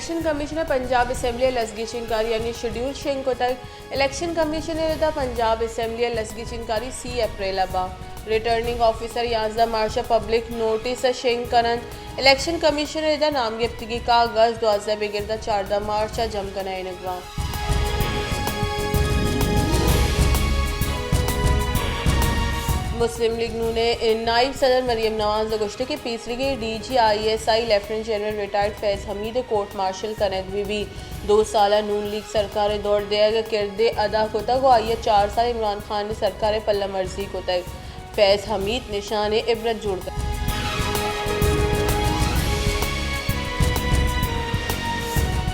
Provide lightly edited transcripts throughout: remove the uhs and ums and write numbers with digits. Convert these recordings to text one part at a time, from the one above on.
Election commissioner Punjab assembly लसगी चिंकारी यानी schedule शेंग को तक इलेक्शन कमिशनर पंजाब असेंबली लसगी चिंकारी 3 अप्रैल बा रिटर्निंग ऑफिसर 11 मार्च पब्लिक नोटिस शेंग करन इलेक्शन कमिशनर नामगिफ्तगी कागज 2000 14 मार्च जम कनाइनगवा मुस्लिम लीग नू ने नायब सदर मरियम नवाज गोश्त के पीसरी के DGISI लेफ्टिनेंट जनरल रिटायर्ड फैज़ हमीद कोर्ट मार्शल कनेगवी भी 2 साल नून लीग सरकार दौड़ देगा किरदे अदा को तक आइए 4 साल इमरान खान ने सरकार पल्ला मर्जी को तक फैज़ हमीद निशान इबरत जोड़कर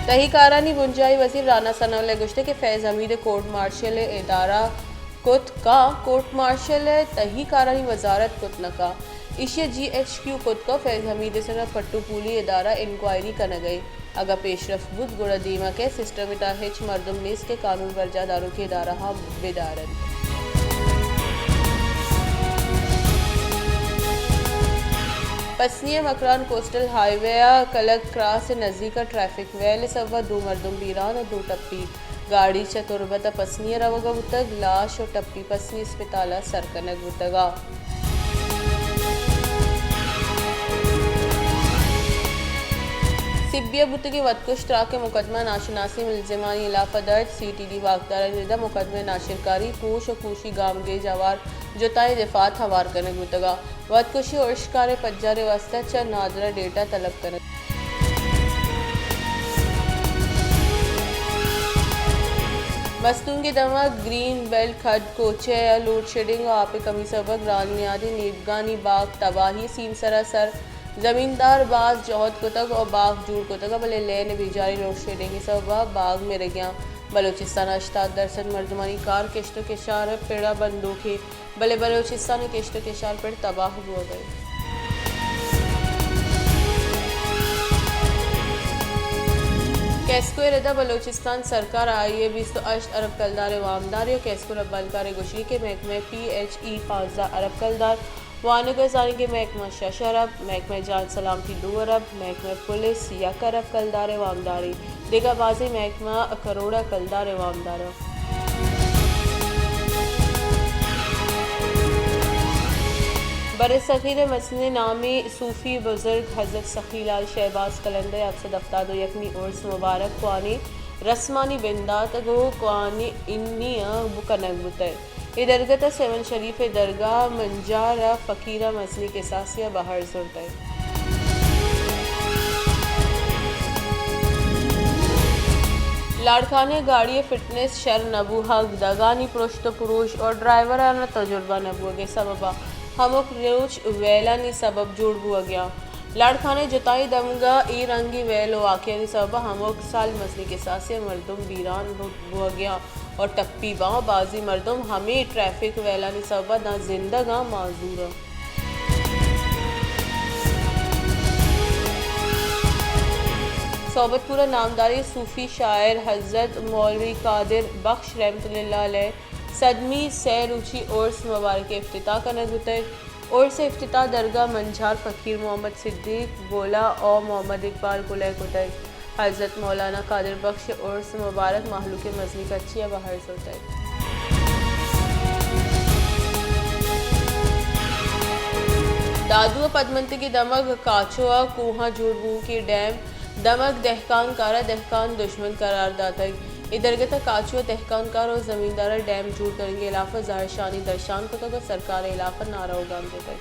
तहीकारानी बुंजाई वजीर राना सनाउल्लाह गोश्त के फैज़ हमीद कोर्ट मार्शल इदारा कुत का कोर्ट मार्शल तहीकारानी वजारत कुत नका इशिया GHQ कुत का फैज़ हमीद सर पट्टू पूली इदारा इंक्वायरी करना गई अगर पेशरफ बुद गुड़ा दीमा के सिस्टम हिच मरदम नीस के कानून वर्जादारों के इदारा हाँ बेदारन पसनिया मकरान कोस्टल हाईवे कलक क्रॉस से नज़दीक ट्रैफिक वैल सवा 2 मरदम बीरान और 2 टप्पी गाड़ी चतुर्बत पसनिया रवगा बुतग लाश और टप्पी पसनी अस्पताल सरकनक बुतगा सिबिया बुतगी वतकुश्तरा के मुकदमा नाशनासी मुलजिमानी इलाफा दर्ज CTD वाकदार निदा मुकदमे नाशिरकारी पूछ और पूशी गामगे जवार जुताई दिफात हवार करने बुतगा वतकुशी और शिकार पज्जारे वास्ता चंद नादरा डेटा तलब करने मस्तूंगी दमा ग्रीन बेल्ट खड कोचे या लोड शेडिंग और आपे कमी सबक रानियादी नीबगानी बाग तबाही सीम सरासर जमींदार बाग जौहद कुतक और बाग जूड़ कुतक भले लेने बिजारी लोड शेडिंग सब बाग में रह गया बलूचिस्तान 88% मर्दमानी कार किश्त के शार पेड़ा बंदूकी भले बलूचिस्तान किश्त के शार पेड़ तबाह हुआ गए कैस्को रदा बलूचिस्तान सरकार आइए 28 अरब कलदार वामदार कैस्को रब्बालकार गुशरी के महकमे PHE 15 अरब कलदार वानगर जाने के महकमा 6 अरब महकमे जान सलामती 2 अरब महकमे पुलिस 1 अरब कलदार वामदारी देगाबाजी महकमा करोड़ा कलदार वामदार बरसग़ीर मसने नामी सूफ़ी बुज़ुर्ग हज़रत सखीलाल शहबाज कलंदर आपसे दफ्ता दो यकनी उर्स मुबारक क्वानी रस्मानी बिंदात गो क्वानी इन्नी बुकनक बुतर इदरगत सेवन शरीफ दरगाह मंजारा फ़कीरा मसनी के सासिया बाहर जुरते लाड़काने गाड़ी फिटनेस शर नबूहा दगानी पुरुष तो पुरुष और ड्राइवर आना तजुर्बा नबूह के सबबा हमक रोच वेलानी सबब जोड़ हुआ गया लाड़खाने जुताई दमगा ई रंगी वेलो वाक़िया सबब हमक साल मसली के साथ से मर्दम बीरान हुआ गया और टप्पी बाँ बाजी मर्दम हमें ट्रैफिक वेलानी सबब ना जिंदगा माजूर सोबतपुरा नामदारी सूफ़ी शायर हज़रत मौलवी कादिर बख्श रहमतुल्लाह अलैह सदमी सैरुचि उर्स मुबारक इफ्तिताह का नज़र उर्स इफ्तिताह दरगाह मंझार फ़कीर मोहम्मद सिद्दीक बोला और मोहम्मद इकबाल कुलय कुतर हज़रत मौलाना कादिर बख्श उर्स मुबारक माहलू के मजनी कच्ची बाहर सोता है दादू पदमंती की दमक काचुआ कोहा जुड़बू की डैम दमक दहकान कारा दहकान दुश्मन करार दाता इधरगत काचुआ तहकानकार और ज़मींदार डैम जुड़ करेंगे इलाफा ज़ाहिर शानी दर्शान को तो सरकार इलाफा नारा उगाम देता है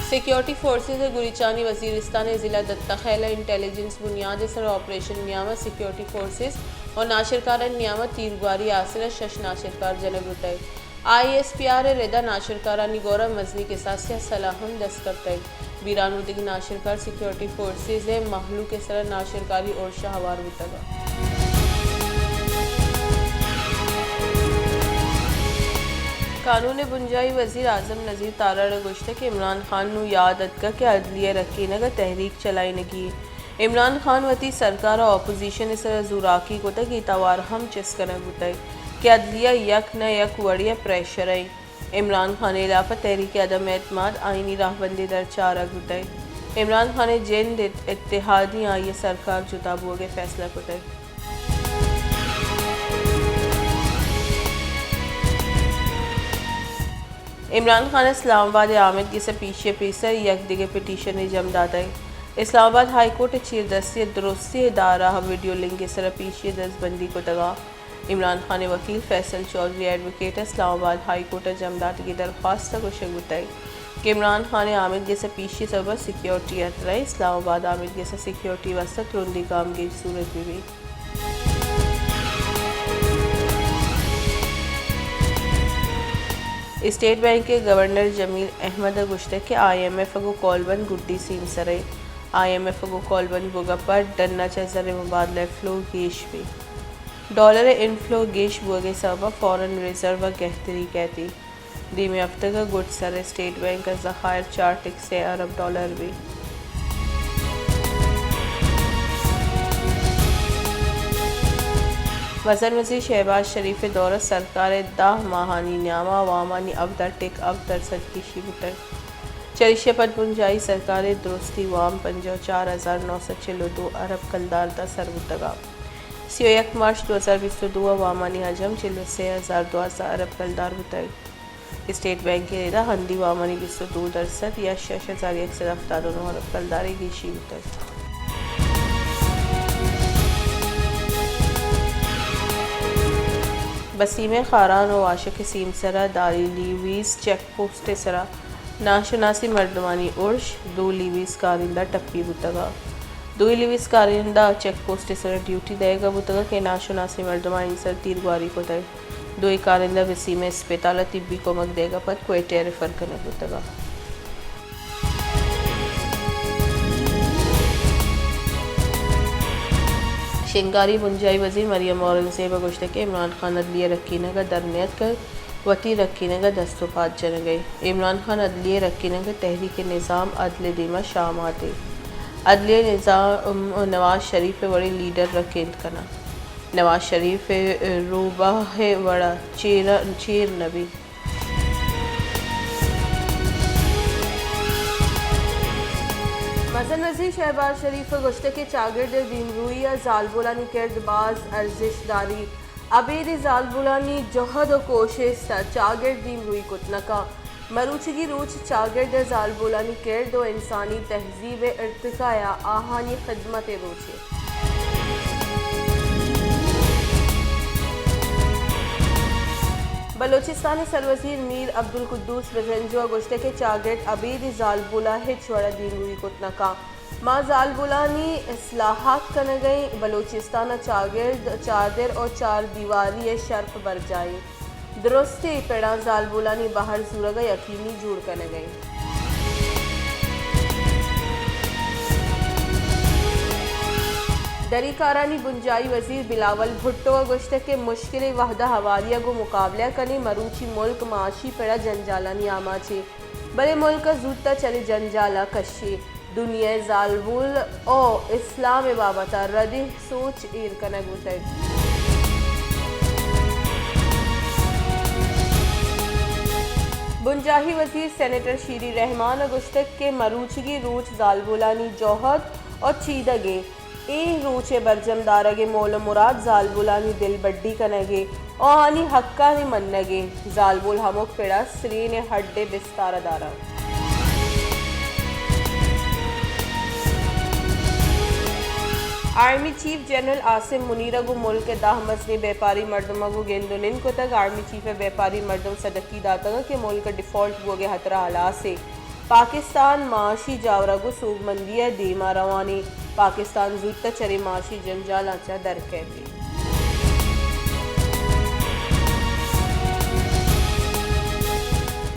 सिक्योरिटी फोर्सेज गुरीचानी वजीरिस्तान ज़िला दत्ता खैला इंटेलिजेंस बुनियाद सर ऑपरेशन नियामत सिक्योरिटी फोर्सेज और नाशिरकार नियामत तीरगुआरी आसर शश नाशिरकार जनब रुतय ISPR रेदा नाशिरकारानी गौरव मजनी के साथ सलाहम दस्तक तय बीरानुद्दीन नाशिरकार सिक्योरिटी फोर्सेज है महलू के सर नाशिरकारी और शाहवार बुतगा कानून बुंजाई वज़ीर आज़म नज़ीर तारा गुश्त के इमरान खान नू याद अदका के अदलिया रखी नगा तहरीक चलाई नगी इमरान खान वती सरकार और अपोजिशन सर जुराकी को तक तवार हम चिस करना बुतई कि अदलिया यक न यक वड़िया प्रेशर आई इमरान खान इलाफा तहरीक अदम एतमाद आइनी राहबंदी दर 4 अगुतई। इमरान खान जिंद इत्तेहादी आई सरकार जुता बोगे फैसला कुतई। इमरान खान इस्लामाबाद आमिद से पीछे पीसर यक दिगे पिटीशन जमदादई। इस्लामाबाद हाई कोर्ट चीरदस्ती दुरुस्ती इदारा वीडियो लिंक सर पीछे दस्तबंदी को दगा। इमरान खान वकील Faisal Chaudhry advocate Islamabad high court जमदात की दरख्वास्त को शगुतई कि इमरान खान आमिद से पीछे सब सिक्योरिटी अतरई। इस्लामाबाद आमिद से सिक्योरिटी वसत रुंदी काम की सूरत भी। स्टेट बैंक के गवर्नर जमील अहमद गुश्ते के IMF को कॉलबंद गुड्डी सीम सरई। IMF को कॉलबंद बुगा पर डन्ना चजर मुबादला फ्लो गेश भी। डॉलर इनफ्लो गेश बोगे सबा फॉरेन रिजर्व गहतरी कहती। दीमे हफ्ते का गुड सर स्टेट बैंक का ज़खायर 4 अरब डॉलर भी। वज़ीर वज़ीर शहबाज शरीफ दौर सरकार 10 माहानी न्यामा वामानी अवदर टिक अवदर सदकी बुटर चरिशे पर पुंजाई सरकार दुरुस्ती वाम 54,942 अरब कलदार दा सरबुतगा 31 मार्च 2022 वामानी हजम 43,002 अरब कलदार बुतर। स्टेट बैंक के रेदा हंदी वामानी 22% या 6,179 अरब कलदारी गीशी बुतर। बसीम खारान और आशिक सीमसरा दारी लीवीज़ चेक पोस्ट सरा नाशनासी मर्दमानी उर्श 2 लीवीज़ कारिंदा टप्पी बुतगा 2 लीवीज़ कारिंदा चेक पोस्ट सरा ड्यूटी देगा बुतगा के नाशनासी मर्दमानी सर तीरगुआरी को दे 2 कारिंदा वसीम अस्पताल तिब्बी को मक देगा पर क्वेटे रेफर करने बुतगा। शिंगारी बुंजाई वज़ीर मरियम औरंगज़ेब गुश्ते के इमरान खान अदलिया रखीने का दरनियत कर वती रखीने का दस्तुपात जन गई। इमरान खान अदलिया रखीने का तहरीक निज़ाम अदल दीमा शाम आते अदलिया निज़ाम नवाज शरीफ बड़े लीडर रकेंद कना नवाज शरीफ रूबा है बड़ा चीर नबी। वज़ीर वज़ीर शहबाज शरीफ गुश्ते के चागिर्द दीनरूई जालबुलानी किरदबाज अर्जिशदारी अबेद जालबुलानी जहद कोशिश चागिर्द दीनरूई कुतनका मरूचगी रूच चागिर्द जालबुलानी किरद व इंसानी तहजीब इर्तिकाया आहानी खिदमत रोचे। बलोचिस्तानी सरवजीर मीर अब्दुल कुद्दूस बजंजुआ गुश्ते के चागिर्द अबीद जालबुला हिचवड़ा दीनरूई कुतनका माँ जालबुलानी इस्लाहात कन गई बलोचिस्तान चागिर्द चादर और 4 दीवारी शर्फ बर जाई दुरुस्ती पेड़ा जालबुलानी बाहर जूरगा यकीनी जुड़ कन गई। दरीकारानी बुंजाई वज़ीर बिलावल भुट्टो गुश्ते के मुश्किल वहदा हवालिया को मुकाबला करने मरूची मुल्क माशी पेड़ा जंजालानी आमा छे बड़े मुल्क जूता चले जंजाला कशी दुनिया जालबुल ओ इस्लाम बाबता रदी सोच ईर कनक उतर। बुंजाही वज़ीर सेनेटर शीरी रहमान गुश्ते के मरूचगी रूच जालबुलानी जोहद और चीदगे ए रूचे बरजमदारगे मोल मुराद जालबुलानी दिल बड्डी कनगे और आनी हक्का ने मन्नगे जालबुल हमक पेड़ा श्री ने हड्डे बिस्तारा दारा। आर्मी चीफ जनरल आसिम मुनीरा गो मुल्क के दाह मजनी व्यापारी मर्दमा गो गेंदोलिन को तक आर्मी चीफ व्यापारी मर्दम सदकी दाता के मुल्क डिफॉल्ट गो गे हतरा हालात से पाकिस्तान माशी जावरा गो सूगमंदिया दीमा रवानी पाकिस्तान जूता चरे माशी जंजालाचा दर कहती।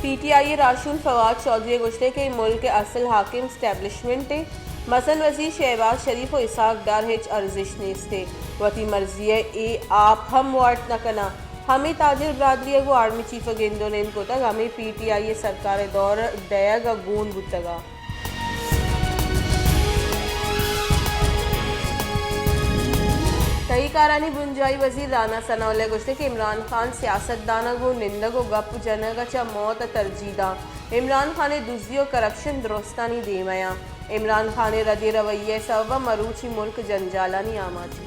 PTI राशुल फवाद चौधरी गुश्ते के मुल्क के असल हाकिम स्टैब्लिशमेंट मसन वज़ीर शहबाज शरीफ और इसाक डार हिच अर्जिश नेस्ते वती मर्जी ए आप हम वाट न कना हमें ताजिर बरादरी को आर्मी चीफ गेंदोलेन को तक हमें PTI सरकार दौर दयागा गून बुतगा। कई कारानी बुंजाई वजीर राना सनाउल्ले गुश्ते कि इमरान खान सियासतदाना गो निंदगो गप जनग चा मौत तरजीदा इमरान खान दुजियो करप्शन दुरुस्तानी देमया इमरान खान रदी रवैये सबब मरूची मुल्क जंजालानी आमाची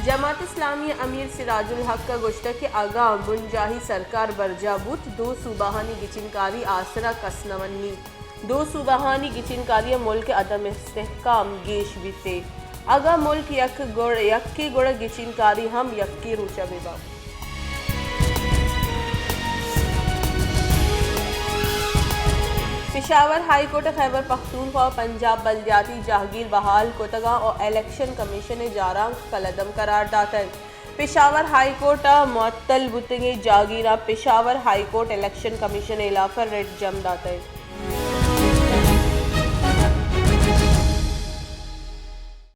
जमात इस्लामी अमीर सिराजुल हक का गुश्ता के आगा मुंजाही सरकार बरजाबूत दो सूबाहानी गिचिनकारी आसरा कसनवन्नी दो सूबाहानी गिचिनकारी मुल्क अदम इस्तेहकाम गेश बीते आगा मुल्क यक्की गुड़ गिचिनकारी हम यक्की रूचा बेबा पेशावर हाई कोर्ट खैबर पख्तूनख्वा पंजाब बल्दियाती जहागीर बहाल कोतगा और इलेक्शन कमीशन ने जारांग कलदम करार दाता है पेशावर हाई कोर्ट मुअत्तल बुतगे जागीरा Peshawar high court election commission इलाफर रेड जम दाता है